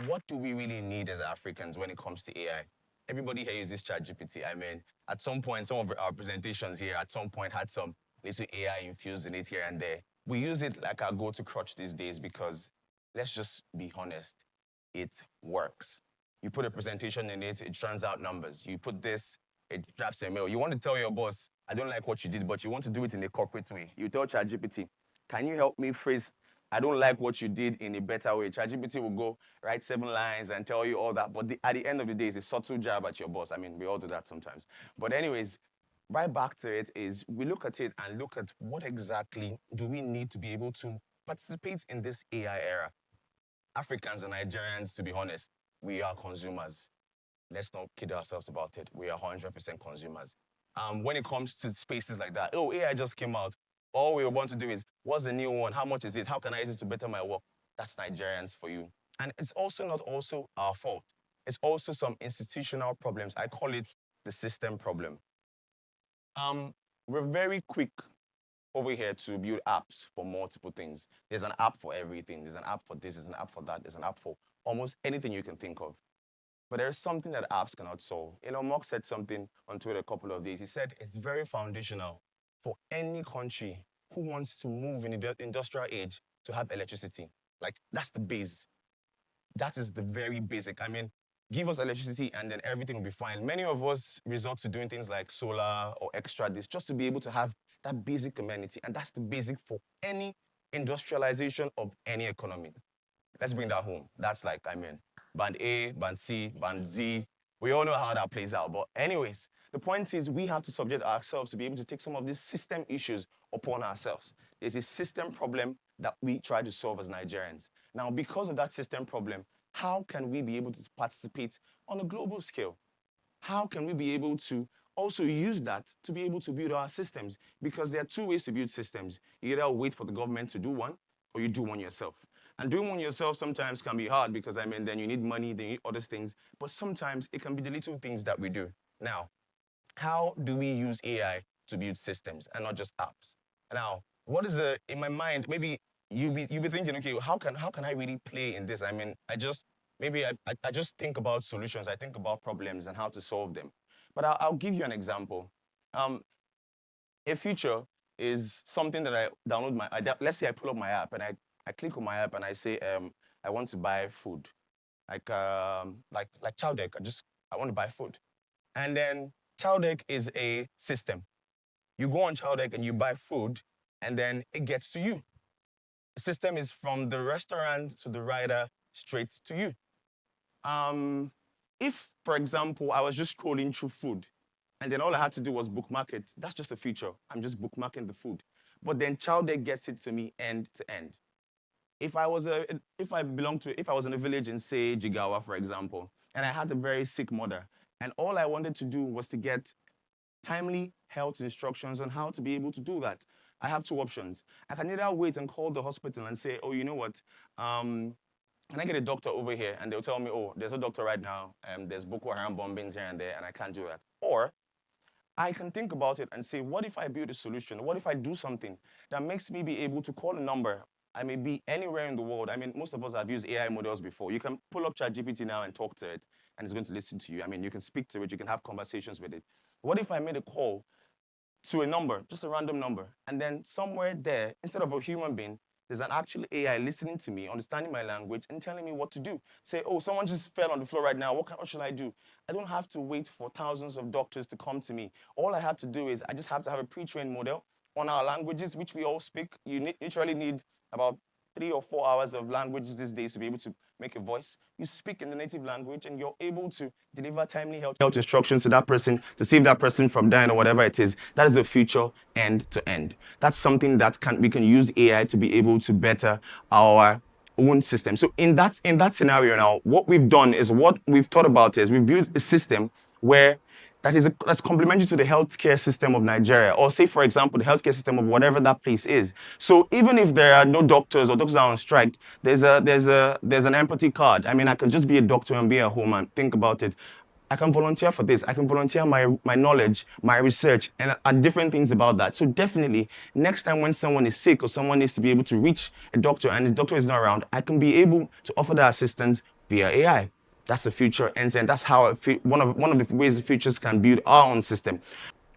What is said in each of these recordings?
what do we really need as Africans when it comes to AI? Everybody here uses ChatGPT. I mean, at some point, some of our presentations here at some point had some little AI infused in it here and there. We use it like our go-to crutch these days because, let's just be honest, it works. You put a presentation in it, it turns out numbers. You put this, it drafts a mail. You want to tell your boss, I don't like what you did, but you want to do it in a corporate way. You tell ChatGPT, can you help me phrase, I don't like what you did in a better way? ChatGPT will go write 7 lines and tell you all that. But at the end of the day, it's a subtle jab at your boss. I mean, we all do that sometimes. But anyways, right back to it is we look at it and look at what exactly do we need to be able to participate in this AI era. Africans and Nigerians, to be honest, we are consumers. Let's not kid ourselves about it. We are 100% consumers. When it comes to spaces like that, oh, AI just came out. All we want to do is, what's the new one? How much is it? How can I use it to better my work? That's Nigerians for you. And it's also not also our fault. It's also some institutional problems. I call it the system problem. We're very quick over here to build apps for multiple things. There's an app for everything. There's an app for this, there's an app for that, there's an app for almost anything you can think of. But there's something that apps cannot solve. Elon Musk said something on Twitter a couple of days. He said it's very foundational for any country who wants to move in the industrial age to have electricity. Like, that's the base. That is the very basic. I mean, give us electricity and then everything will be fine. Many of us resort to doing things like solar or extra this just to be able to have that basic amenity. And that's the basic for any industrialization of any economy. Let's bring that home. That's like, I mean, band A, band C, band Z. We all know how that plays out. But anyways, the point is we have to subject ourselves to be able to take some of these system issues upon ourselves. There's a system problem that we try to solve as Nigerians. Now, because of that system problem, how can we be able to participate on a global scale? How can we be able to also use that to be able to build our systems? Because there are 2 ways to build systems. You either wait for the government to do one, or you do one yourself. And doing one yourself sometimes can be hard because, I mean, then you need money, then you need other things. But sometimes it can be the little things that we do. Now, how do we use AI to build systems and not just apps? Now, what is in my mind, maybe you be thinking, okay, how can I really play in this? I mean, I just think about solutions. I think about problems and how to solve them. But I'll give you an example. A feature is something that I download let's say I pull up my app and I click on my app and I say, I want to buy food. Like Chowdeck, I want to buy food. And then Chowdeck is a system. You go on Chowdeck and you buy food, and then it gets to you. The system is from the restaurant to the rider straight to you. If, for example, I was just scrolling through food, and then all I had to do was bookmark it, that's just a feature. I'm just bookmarking the food. But then Chowdeck gets it to me end to end. If I was in a village in, say, Jigawa, for example, and I had a very sick mother, and all I wanted to do was to get timely health instructions on how to be able to do that, I have 2 options. I can either wait and call the hospital and say, oh, you know what, can I get a doctor over here? And they'll tell me, oh, there's a doctor right now, there's Boko Haram bombings here and there, and I can't do that. Or I can think about it and say, what if I build a solution? What if I do something that makes me be able to call a number? I may be anywhere in the world. I mean, most of us have used AI models before. You can pull up ChatGPT now and talk to it, and it's going to listen to you. I mean, you can speak to it. You can have conversations with it. What if I made a call to a number, just a random number, and then somewhere there, instead of a human being, there's an actual AI listening to me, understanding my language, and telling me what to do. Say, oh, someone just fell on the floor right now. What should I do? I don't have to wait for thousands of doctors to come to me. All I have to do is I just have to have a pre-trained model on our languages, which we all speak. You literally need about 3 or 4 hours of languages these days to be able to make a voice. You speak in the native language and you're able to deliver timely health instructions to that person to save that person from dying or whatever it is. That is the future end to end. That's something that we can use AI to be able to better our own system. So in that scenario now, what we've done is what we've thought about is we've built a system where that's complementary to the healthcare system of Nigeria, or say, for example, the healthcare system of whatever that place is. So even if there are no doctors or doctors are on strike, there's an empathy card. I mean, I can just be a doctor and be at home and think about it. I can volunteer for this. I can volunteer my knowledge, my research, and different things about that. So definitely, next time when someone is sick or someone needs to be able to reach a doctor and the doctor is not around, I can be able to offer that assistance via AI. That's the future, and that's how one of the ways the futures can build our own system.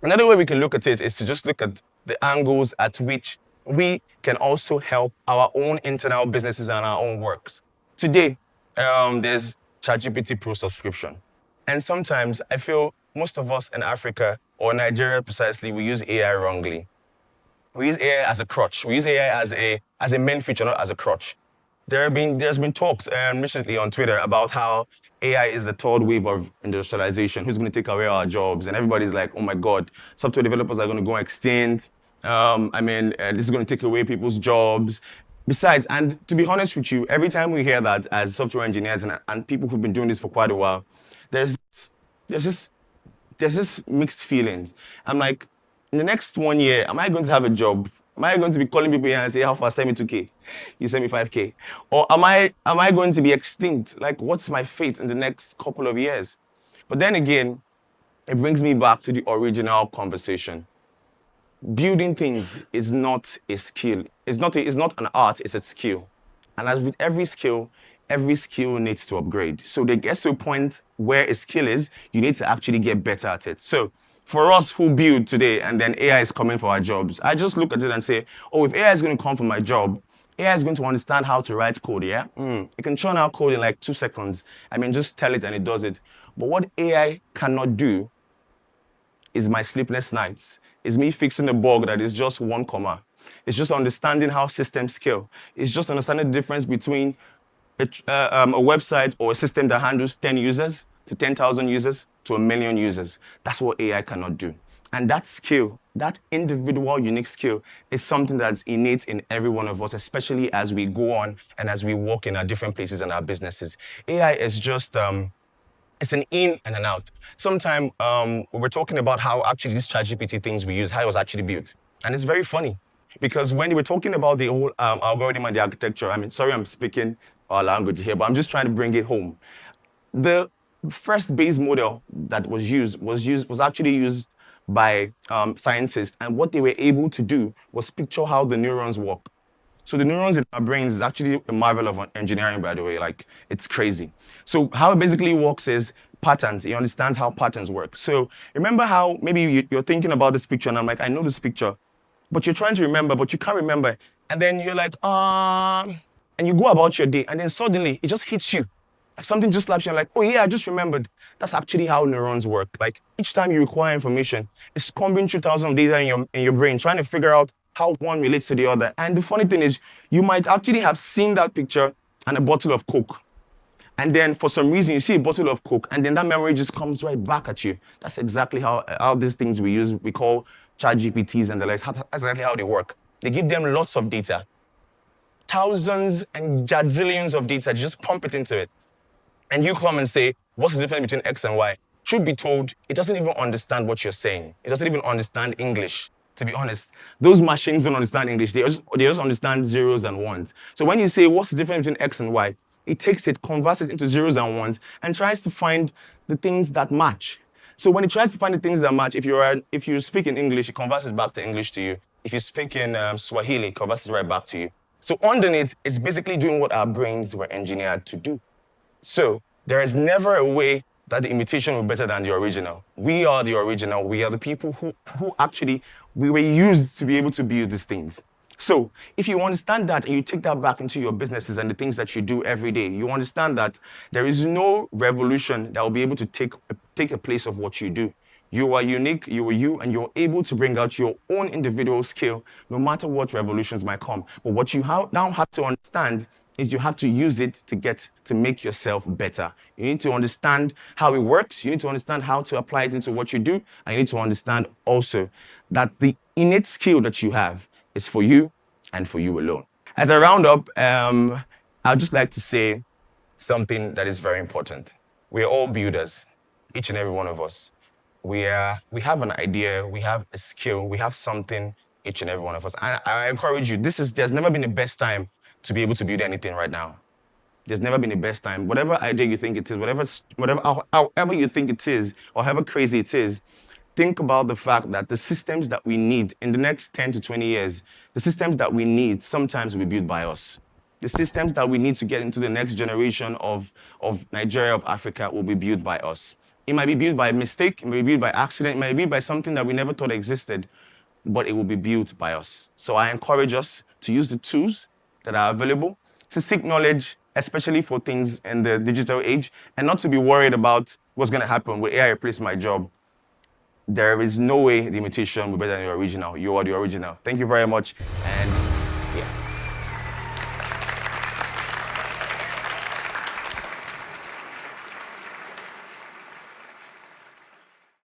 Another way we can look at it is to just look at the angles at which we can also help our own internal businesses and our own works. Today, there's ChatGPT Pro subscription. And sometimes I feel most of us in Africa or Nigeria precisely, we use AI wrongly. We use AI as a crutch. We use AI as a main feature, not as a crutch. There's been talks recently on Twitter about how AI is the third wave of industrialization. Who's going to take away our jobs? And everybody's like, oh my God, software developers are going to go extinct. This is going to take away people's jobs. Besides, and to be honest with you, every time we hear that as software engineers and people who've been doing this for quite a while, there's there's just there's just mixed feelings. I'm like, in the next 1 year, am I going to have a job? Am I going to be calling people here and say, how far, send me 2K? You send me 5K? Or am I going to be extinct? Like, what's my fate in the next couple of years? But then again, it brings me back to the original conversation. Building things is not a skill. It's not an art, it's a skill. And as with every skill needs to upgrade. So there gets to a point where a skill is, you need to actually get better at it. So for us who build today and then AI is coming for our jobs, I just look at it and say, oh, if AI is going to come for my job, AI is going to understand how to write code, yeah? It can churn out code in like 2 seconds. Just tell it and it does it. But what AI cannot do is my sleepless nights. Is me fixing a bug that is just 1 comma. It's just understanding how systems scale. It's just understanding the difference between a website or a system that handles 10 users to 10,000 users to 1 million users. That's what AI cannot do. And that skill, that individual unique skill, is something that's innate in every one of us, especially as we go on and as we work in our different places and our businesses. AI is just it's an in and an out. Sometime we were talking about how actually these ChatGPT things we use, how it was actually built. And it's very funny because when they were talking about the whole algorithm and the architecture, sorry I'm speaking our language here, but I'm just trying to bring it home. The first base model that was actually used by scientists, and what they were able to do was picture how the neurons work. So the neurons in our brains is actually a marvel of engineering, by the way. Like, it's crazy. So how it basically works is patterns. It understands how patterns work. So remember how maybe you're thinking about this picture, and I'm like, I know this picture, but you're trying to remember, but you can't remember. And then you're like, and you go about your day, and then suddenly it just hits you. Something just slaps you, and like, oh yeah, I just remembered. That's actually how neurons work. Like, each time you require information, it's combing through thousands of data in your brain, trying to figure out how one relates to the other. And the funny thing is, you might actually have seen that picture and a bottle of Coke. And then for some reason, you see a bottle of Coke, and then that memory just comes right back at you. That's exactly how these things we call ChatGPTs and the likes, that's exactly how they work. They give them lots of data, thousands and gazillions of data, just pump it into it. And you come and say, what's the difference between X and Y? Truth be told, it doesn't even understand what you're saying. It doesn't even understand English, to be honest. Those machines don't understand English. They just understand zeros and ones. So when you say, what's the difference between X and Y? It takes it, converts it into zeros and ones, and tries to find the things that match. So when it tries to find the things that match, if you speak in English, it converts it back to English to you. If you speak in Swahili, it converts it right back to you. So underneath, it's basically doing what our brains were engineered to do. So there is never a way that the imitation will be better than the original. We are the original. We are the people who actually, we were used to be able to build these things. So if you understand that and you take that back into your businesses and the things that you do every day, you understand that there is no revolution that will be able to take a place of what you do. You are unique, you are you, and you're able to bring out your own individual skill no matter what revolutions might come. But what you now have to understand is you have to use it to make yourself better. You need to understand how it works. You need to understand how to apply it into what you do. And you need to understand also that the innate skill that you have is for you and for you alone. As I round up, I'd just like to say something that is very important. We are all builders, each and every one of us. We have an idea, we have a skill, we have something, each and every one of us. I encourage you, there's never been the best time to be able to build anything right now. There's never been the best time. Whatever idea you think it is, however you think it is, or however crazy it is, think about the fact that the systems that we need in the next 10 to 20 years, the systems that we need sometimes will be built by us. The systems that we need to get into the next generation of Nigeria, of Africa, will be built by us. It might be built by mistake, it may be built by accident, it might be built by something that we never thought existed, but it will be built by us. So I encourage us to use the tools that are available, to seek knowledge, especially for things in the digital age, and not to be worried about what's going to happen. Will AI replace my job? There is no way the imitation will be better than the original. You are the original. Thank you very much. And